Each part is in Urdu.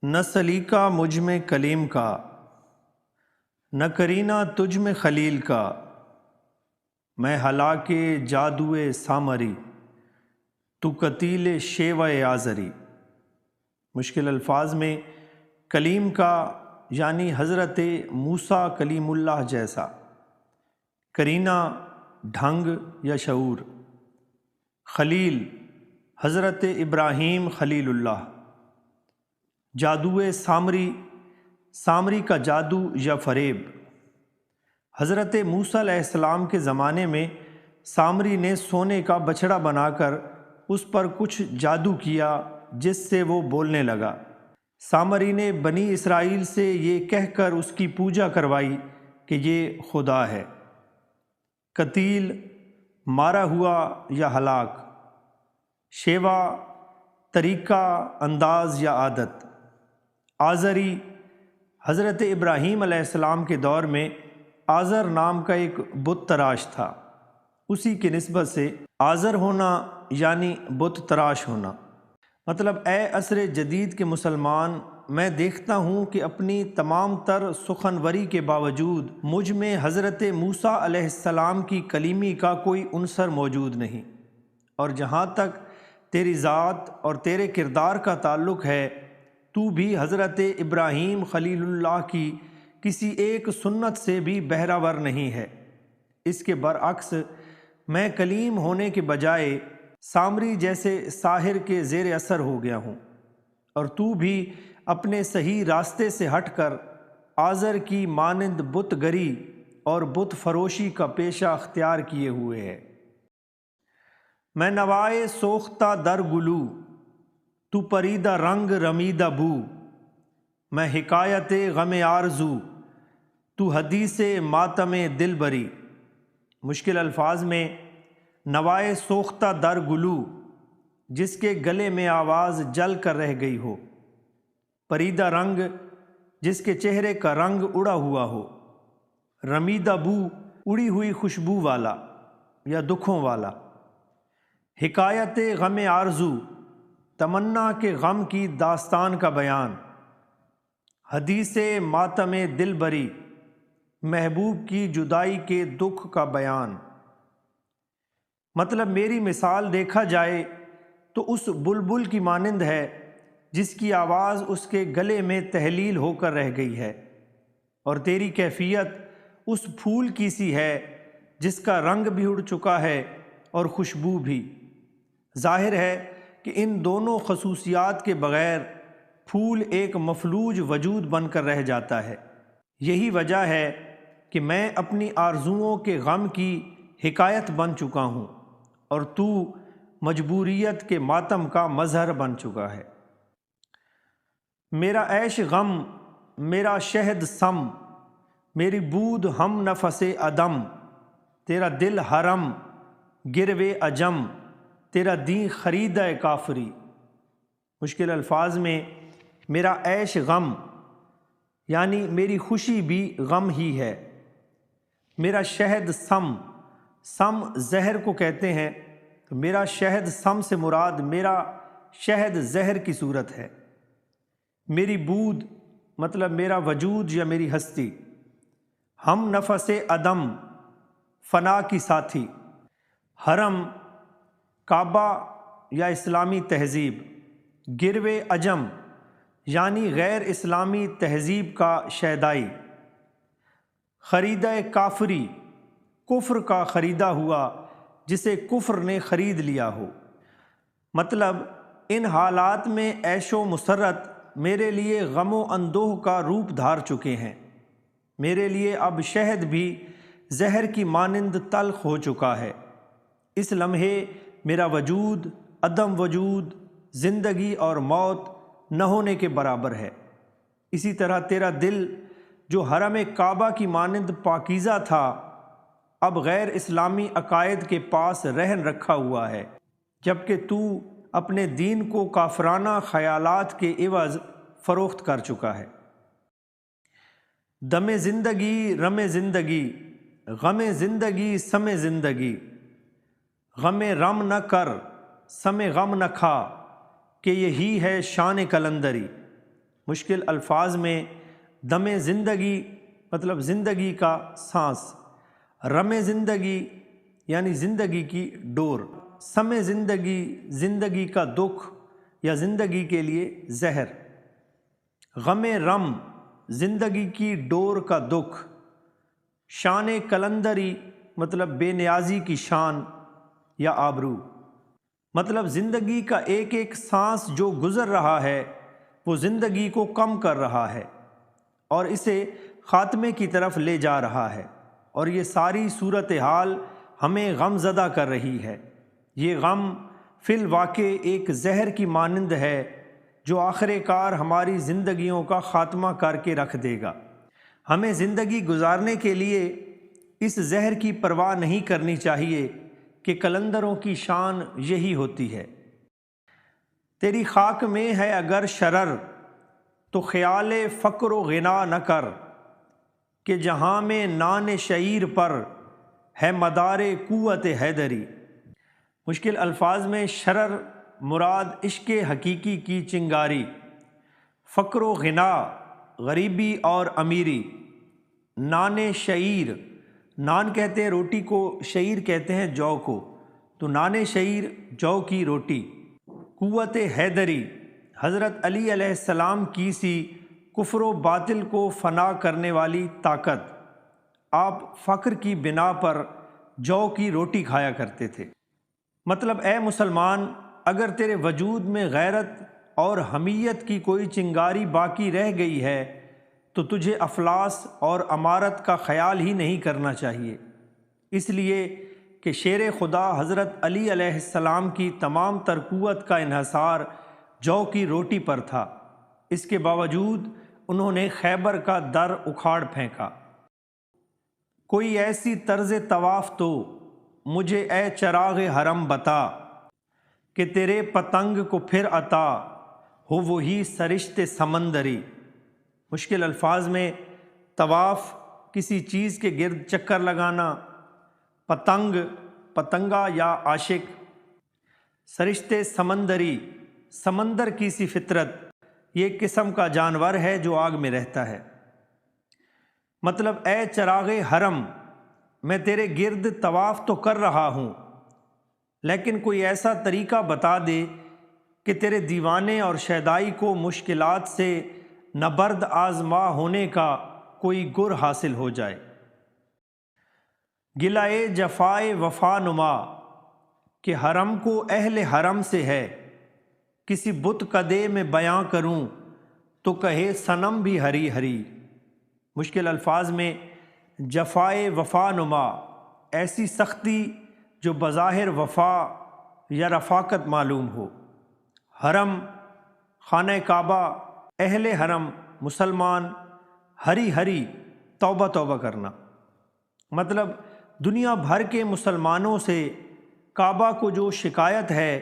نہ سلیقہ مجھ میں کلیم کا، نہ کرینہ تجھ میں خلیل کا، میں ہلاک جادوئے سامری، تو قتیل شیوہ آزری۔ مشکل الفاظ میں کلیم کا یعنی حضرت موسیٰ کلیم اللہ جیسا، کرینہ ڈھنگ یا شعور، خلیل حضرت ابراہیم خلیل اللہ، جادوئے سامری، سامری کا جادو یا فریب۔ حضرت موسیٰ علیہ السلام کے زمانے میں سامری نے سونے کا بچڑا بنا کر اس پر کچھ جادو کیا جس سے وہ بولنے لگا۔ سامری نے بنی اسرائیل سے یہ کہہ کر اس کی پوجا کروائی کہ یہ خدا ہے۔ قتیل مارا ہوا یا ہلاک، شیوا طریقہ، انداز یا عادت، آزری حضرت ابراہیم علیہ السلام کے دور میں آزر نام کا ایک بت تراش تھا، اسی کی نسبت سے آزر ہونا یعنی بت تراش ہونا۔ مطلب اے عصر جدید کے مسلمان، میں دیکھتا ہوں کہ اپنی تمام تر سخنوری کے باوجود مجھ میں حضرت موسیٰ علیہ السلام کی کلیمی کا کوئی عنصر موجود نہیں، اور جہاں تک تیری ذات اور تیرے کردار کا تعلق ہے، تو بھی حضرت ابراہیم خلیل اللہ کی کسی ایک سنت سے بھی بہرہ ور نہیں ہے۔ اس کے برعکس میں کلیم ہونے کے بجائے سامری جیسے ساحر کے زیر اثر ہو گیا ہوں، اور تو بھی اپنے صحیح راستے سے ہٹ کر آزر کی مانند بت گری اور بت فروشی کا پیشہ اختیار کیے ہوئے ہے۔ میں نوائے سوختہ در گلو، تو پریدہ رنگ رمیدہ بو، میں حکایت غم آرزو، تو حدیث ماتم دل بری۔ مشکل الفاظ میں نوائے سوختہ در گلو، جس کے گلے میں آواز جل کر رہ گئی ہو، پریدہ رنگ، جس کے چہرے کا رنگ اڑا ہوا ہو، رمیدہ بو، اڑی ہوئی خوشبو والا یا دکھوں والا، حکایت غم آرزو، تمنا کے غم کی داستان کا بیان، حدیث ماتم دل بری، محبوب کی جدائی کے دکھ کا بیان۔ مطلب میری مثال دیکھا جائے تو اس بلبل کی مانند ہے جس کی آواز اس کے گلے میں تحلیل ہو کر رہ گئی ہے، اور تیری کیفیت اس پھول کی سی ہے جس کا رنگ بھی اڑ چکا ہے اور خوشبو بھی۔ ظاہر ہے کہ ان دونوں خصوصیات کے بغیر پھول ایک مفلوج وجود بن کر رہ جاتا ہے۔ یہی وجہ ہے کہ میں اپنی آرزوؤں کے غم کی حکایت بن چکا ہوں، اور تو مجبوریت کے ماتم کا مظہر بن چکا ہے۔ میرا عیش غم، میرا شہد سم، میری بود ہم نفس عدم، تیرا دل حرم گروے عجم، تیرا دین خریدہ کافری۔ مشکل الفاظ میں میرا عیش غم یعنی میری خوشی بھی غم ہی ہے، میرا شہد سم، سم زہر کو کہتے ہیں، تو میرا شہد سم سے مراد میرا شہد زہر کی صورت ہے۔ میری بود مطلب میرا وجود یا میری ہستی، ہم نفس عدم فنا کی ساتھی، حرم کعبہ یا اسلامی تہذیب، گروے عجم یعنی غیر اسلامی تہذیب کا شیدائی، خریدہ کافری کفر کا خریدا ہوا جسے کفر نے خرید لیا ہو۔ مطلب ان حالات میں عیش و مسرت میرے لیے غم و اندوہ کا روپ دھار چکے ہیں، میرے لیے اب شہد بھی زہر کی مانند تلخ ہو چکا ہے۔ اس لمحے میرا وجود، عدم وجود، زندگی اور موت نہ ہونے کے برابر ہے۔ اسی طرح تیرا دل جو حرم کعبہ کی مانند پاکیزہ تھا، اب غیر اسلامی عقائد کے پاس رہن رکھا ہوا ہے، جبکہ تو اپنے دین کو کافرانہ خیالات کے عوض فروخت کر چکا ہے۔ دم زندگی رم زندگی، غم زندگی سم زندگی، غم رم نہ کر سم غم نہ کھا، کہ یہی ہے شان کلندری۔ مشکل الفاظ میں دم زندگی مطلب زندگی کا سانس، رم زندگی یعنی زندگی کی ڈور، سم زندگی زندگی کا دکھ یا زندگی کے لیے زہر، غم رم زندگی کی ڈور کا دکھ، شان کلندری مطلب بے نیازی کی شان یا آبرو، مطلب زندگی کا ایک ایک سانس جو گزر رہا ہے وہ زندگی کو کم کر رہا ہے اور اسے خاتمے کی طرف لے جا رہا ہے، اور یہ ساری صورتحال ہمیں غم زدہ کر رہی ہے۔ یہ غم فی الواقع ایک زہر کی مانند ہے جو آخر کار ہماری زندگیوں کا خاتمہ کر کے رکھ دے گا۔ ہمیں زندگی گزارنے کے لیے اس زہر کی پرواہ نہیں کرنی چاہیے کہ کلندروں کی شان یہی ہوتی ہے۔ تیری خاک میں ہے اگر شرر تو خیال فقر و غنا نہ کر، کہ جہاں میں نان شعیر پر ہے مدار قوت حیدری۔ مشکل الفاظ میں شرر مراد عشق حقیقی کی چنگاری، فقر و غنا غریبی اور امیری، نان شعیر، نان کہتے ہیں روٹی کو، شعیر کہتے ہیں جو کو، تو نان شعیر جو کی روٹی، قوت حیدری حضرت علی علیہ السلام کی سی کفر و باطل کو فنا کرنے والی طاقت۔ آپ فقر کی بنا پر جو کی روٹی کھایا کرتے تھے۔ مطلب اے مسلمان، اگر تیرے وجود میں غیرت اور حمیت کی کوئی چنگاری باقی رہ گئی ہے تو تجھے افلاس اور امارت کا خیال ہی نہیں کرنا چاہیے، اس لیے کہ شیر خدا حضرت علی علیہ السلام کی تمام تر قوت کا انحصار جو کی روٹی پر تھا۔ اس کے باوجود انہوں نے خیبر کا در اکھاڑ پھینکا۔ کوئی ایسی طرز طواف تو مجھے اے چراغ حرم بتا، کہ تیرے پتنگ کو پھر عطا ہو وہی سرشت سمندری۔ مشکل الفاظ میں طواف کسی چیز کے گرد چکر لگانا، پتنگ پتنگا یا عاشق، سرشت سمندری سمندر کی سی فطرت، یہ ایک قسم کا جانور ہے جو آگ میں رہتا ہے۔ مطلب اے چراغ حرم، میں تیرے گرد طواف تو کر رہا ہوں، لیکن کوئی ایسا طریقہ بتا دے کہ تیرے دیوانے اور شیدائی کو مشکلات سے نبرد آزما ہونے کا کوئی گر حاصل ہو جائے۔ گلائے جفائے وفا نما، کہ حرم کو اہل حرم سے ہے، کسی بت کدے میں بیاں کروں تو کہے صنم بھی ہری ہری۔ مشکل الفاظ میں جفائے وفا نما، ایسی سختی جو بظاہر وفا یا رفاقت معلوم ہو۔ حرم خانہ کعبہ، اہل حرم مسلمان، ہری ہری توبہ توبہ کرنا، مطلب دنیا بھر کے مسلمانوں سے کعبہ کو جو شکایت ہے،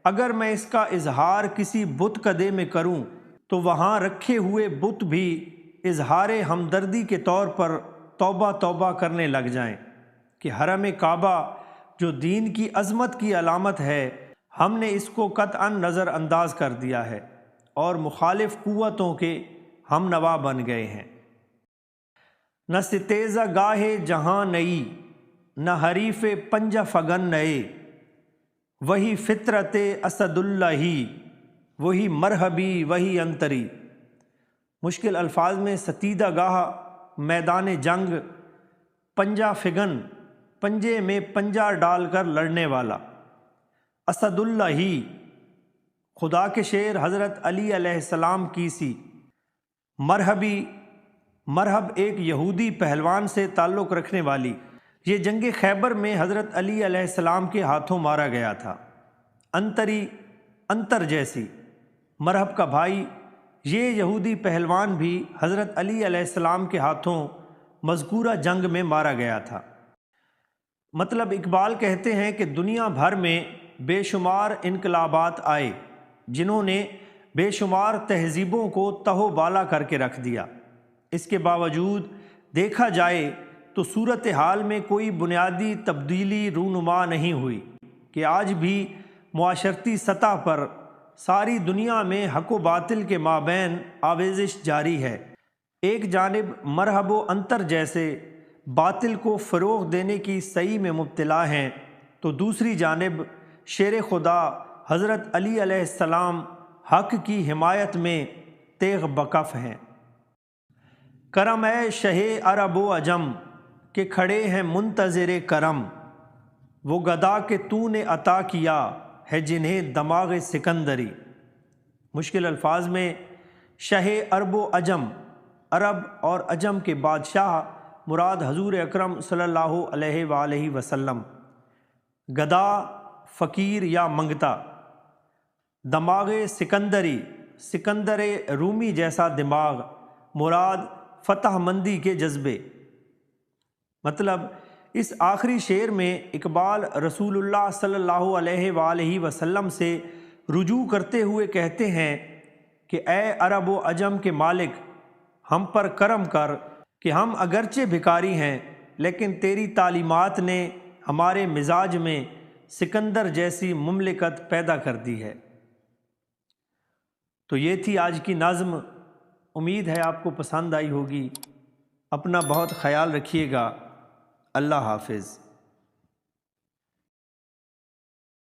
اگر میں اس کا اظہار کسی بت کدے میں کروں تو وہاں رکھے ہوئے بت بھی اظہار ہمدردی کے طور پر توبہ توبہ کرنے لگ جائیں کہ حرم کعبہ جو دین کی عظمت کی علامت ہے، ہم نے اس کو قطعاً نظر انداز کر دیا ہے اور مخالف قوتوں کے ہم نوا بن گئے ہیں۔ نہ ستیزہ گاہ جہاں نئی، نہ حریف پنجہ فگن نئے، وہی فطرت اسد اللہ ہی، وہی مرحبی وہی انتری۔ مشکل الفاظ میں ستیدہ گاہ میدان جنگ، پنجہ فگن پنجے میں پنجہ ڈال کر لڑنے والا، اسد اللہ ہی خدا کے شیر حضرت علی علیہ السلام کی سی، مرحبی، مرحب ایک یہودی پہلوان سے تعلق رکھنے والی، یہ جنگ خیبر میں حضرت علی علیہ السلام کے ہاتھوں مارا گیا تھا۔ انتری، انتر جیسی، مرحب کا بھائی، یہ یہودی پہلوان بھی حضرت علی علیہ السلام کے ہاتھوں مذکورہ جنگ میں مارا گیا تھا۔ مطلب اقبال کہتے ہیں کہ دنیا بھر میں بے شمار انقلابات آئے جنہوں نے بے شمار تہذیبوں کو تہو بالا کر کے رکھ دیا، اس کے باوجود دیکھا جائے تو صورتحال میں کوئی بنیادی تبدیلی رونما نہیں ہوئی کہ آج بھی معاشرتی سطح پر ساری دنیا میں حق و باطل کے مابین آویزش جاری ہے۔ ایک جانب مرحب و انتر جیسے باطل کو فروغ دینے کی سعی میں مبتلا ہیں، تو دوسری جانب شیر خدا حضرت علی علیہ السلام حق کی حمایت میں تیغ بکف ہیں۔ کرم اے شہ عرب و عجم کہ کھڑے ہیں منتظر کرم، وہ گدا کہ تو نے عطا کیا ہے جنہیں دماغ سکندری۔ مشکل الفاظ میں شہ عرب و عجم، عرب اور عجم کے بادشاہ مراد حضور اکرم صلی اللہ علیہ وآلہ وسلم، گدا فقیر یا منگتا، دماغ سکندری سکندر رومی جیسا دماغ، مراد فتح مندی کے جذبے۔ مطلب اس آخری شعر میں اقبال رسول اللہ صلی اللہ علیہ وآلہ وسلم سے رجوع کرتے ہوئے کہتے ہیں کہ اے عرب و عجم کے مالک، ہم پر کرم کر کہ ہم اگرچہ بھکاری ہیں لیکن تیری تعلیمات نے ہمارے مزاج میں سکندر جیسی مملکت پیدا کر دی ہے۔ تو یہ تھی آج کی نظم، امید ہے آپ کو پسند آئی ہوگی۔ اپنا بہت خیال رکھیے گا۔ اللہ حافظ۔